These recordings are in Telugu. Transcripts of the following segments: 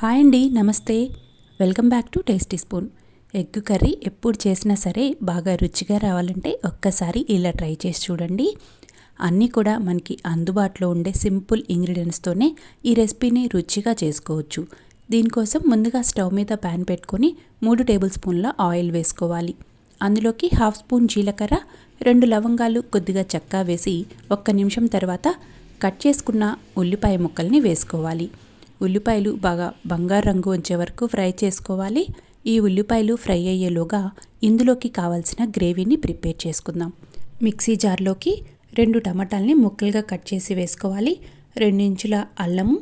హాయ్ అండి, నమస్తే. Welcome back to tasty spoon. Egg curry ఎప్పుడు చేసినా సరే బాగా రుచిగా రావాలంటే ఒక్కసారి ఇలా ట్రై చేసి చూడండి. అన్నీ కూడా మనకి అందుబాటులో ఉండే సింపుల్ ఇంగ్రీడియంట్స్తోనే ఈ రెసిపీని రుచిగా చేసుకోవచ్చు. దీనికోసం ముందుగా స్టవ్ మీద ప్యాన్ పెట్టుకొని 3 టేబుల్ స్పూన్ల ఆయిల్ వేసుకోవాలి. అందులోకి 1/2 స్పూన్ జీలకర్ర, 2 లవంగాలు, కొద్దిగా చెక్క వేసి 1 నిమిషం తర్వాత కట్ చేసుకున్న ఉల్లిపాయ ముక్కల్ని వేసుకోవాలి. ఉల్లిపాయలు బాగా బంగారు రంగు వచ్చే వరకు ఫ్రై చేసుకోవాలి. ఈ ఉల్లిపాయలు ఫ్రై అయ్యేలోగా ఇందులోకి కావాల్సిన గ్రేవీని ప్రిపేర్ చేసుకుందాం. మిక్సీ జార్లోకి 2 టమాటాలని ముక్కలుగా కట్ చేసి వేసుకోవాలి. 2 ఇంచుల అల్లము,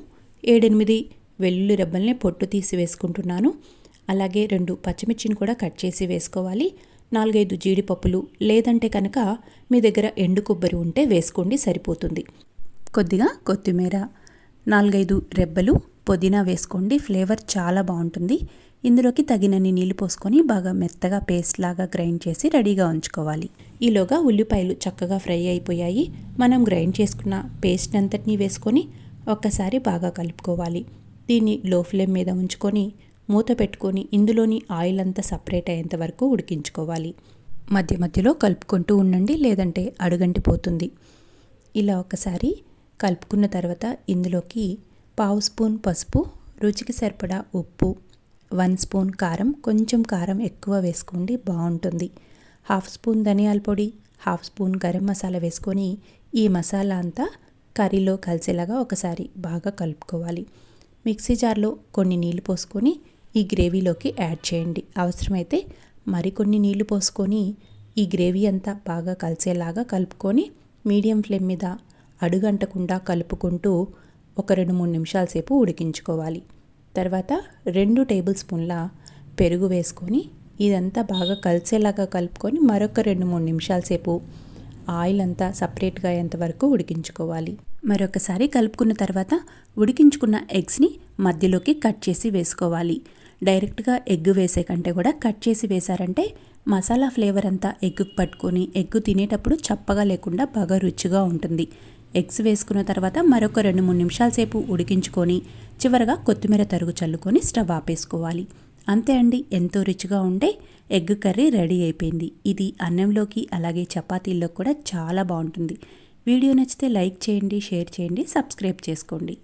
7-8 వెల్లుల్లి రెబ్బల్ని పొట్టు తీసి వేసుకుంటున్నాను. అలాగే 2 పచ్చిమిర్చిని కూడా కట్ చేసి వేసుకోవాలి. 4-5 జీడిపప్పులు, లేదంటే కనుక మీ దగ్గర ఎండు కొబ్బరి ఉంటే వేసుకోండి, సరిపోతుంది. కొద్దిగా కొత్తిమీర, 4-5 రెబ్బలు పుదీనా వేసుకోండి. ఫ్లేవర్ చాలా బాగుంటుంది. ఇందులోకి తగినన్ని నీళ్లు పోసుకొని బాగా మెత్తగా పేస్ట్ లాగా గ్రైండ్ చేసి రెడీగా ఉంచుకోవాలి. ఈలోగా ఉల్లిపాయలు చక్కగా ఫ్రై అయిపోయాయి. మనం గ్రైండ్ చేసుకున్న పేస్ట్ అంతటినీ వేసుకొని ఒక్కసారి బాగా కలుపుకోవాలి. దీన్ని లో ఫ్లేమ్ మీద ఉంచుకొని మూత పెట్టుకొని ఇందులోని ఆయిల్ అంతా సపరేట్ అయ్యేంత వరకు ఉడికించుకోవాలి. మధ్య మధ్యలో కలుపుకుంటూ ఉండండి, లేదంటే అడుగంటిపోతుంది. ఇలా ఒకసారి కలుపుకున్న తర్వాత ఇందులోకి 1/2 స్పూన్ పసుపు, రుచికి సరిపడా ఉప్పు, 1 స్పూన్ కారం, కొంచెం కారం ఎక్కువ వేసుకోండి, బాగుంటుంది. 1/2 స్పూన్ ధనియాల పొడి, 1/2 స్పూన్ గరం మసాలా వేసుకొని ఈ మసాలా అంతా కర్రీలో కలిసేలాగా ఒకసారి బాగా కలుపుకోవాలి. మిక్సీ జార్లో కొన్ని నీళ్లు పోసుకొని ఈ గ్రేవీలోకి యాడ్ చేయండి. అవసరమైతే మరికొన్ని నీళ్లు పోసుకొని ఈ గ్రేవీ అంతా బాగా కలిసేలాగా కలుపుకొని మీడియం ఫ్లేమ్ మీద అడుగంటకుండా కలుపుకుంటూ ఒక 2-3 నిమిషాల సేపు ఉడికించుకోవాలి. తర్వాత 2 టేబుల్ స్పూన్ల పెరుగు వేసుకొని ఇదంతా బాగా కలిసేలాగా కలుపుకొని మరొక 2-3 నిమిషాల సేపు ఆయిల్ అంతా సపరేట్గా అయ్యేంత వరకు ఉడికించుకోవాలి. మరొకసారి కలుపుకున్న తర్వాత ఉడికించుకున్న ఎగ్స్ని మధ్యలోకి కట్ చేసి వేసుకోవాలి. డైరెక్ట్గా ఎగ్ వేసే కంటే కూడా కట్ చేసి వేశారంటే మసాలా ఫ్లేవర్ అంతా ఎగ్గుకు పట్టుకొని ఎగ్గు తినేటప్పుడు చప్పగా లేకుండా బాగా రుచిగా ఉంటుంది. ఎగ్స్ వేసుకున్న తర్వాత మరొక 2-3 నిమిషాల సేపు ఉడికించుకొని చివరగా కొత్తిమీర తరుగు చల్లుకొని స్టవ్ ఆపేసుకోవాలి. అంతే అండి, ఎంతో రుచిగా ఉండే ఎగ్ కర్రీ రెడీ అయిపోయింది. ఇది అన్నంలోకి అలాగే చపాతీల్లో కూడా చాలా బాగుంటుంది. వీడియో నచ్చితే లైక్ చేయండి, షేర్ చేయండి, సబ్స్క్రైబ్ చేసుకోండి.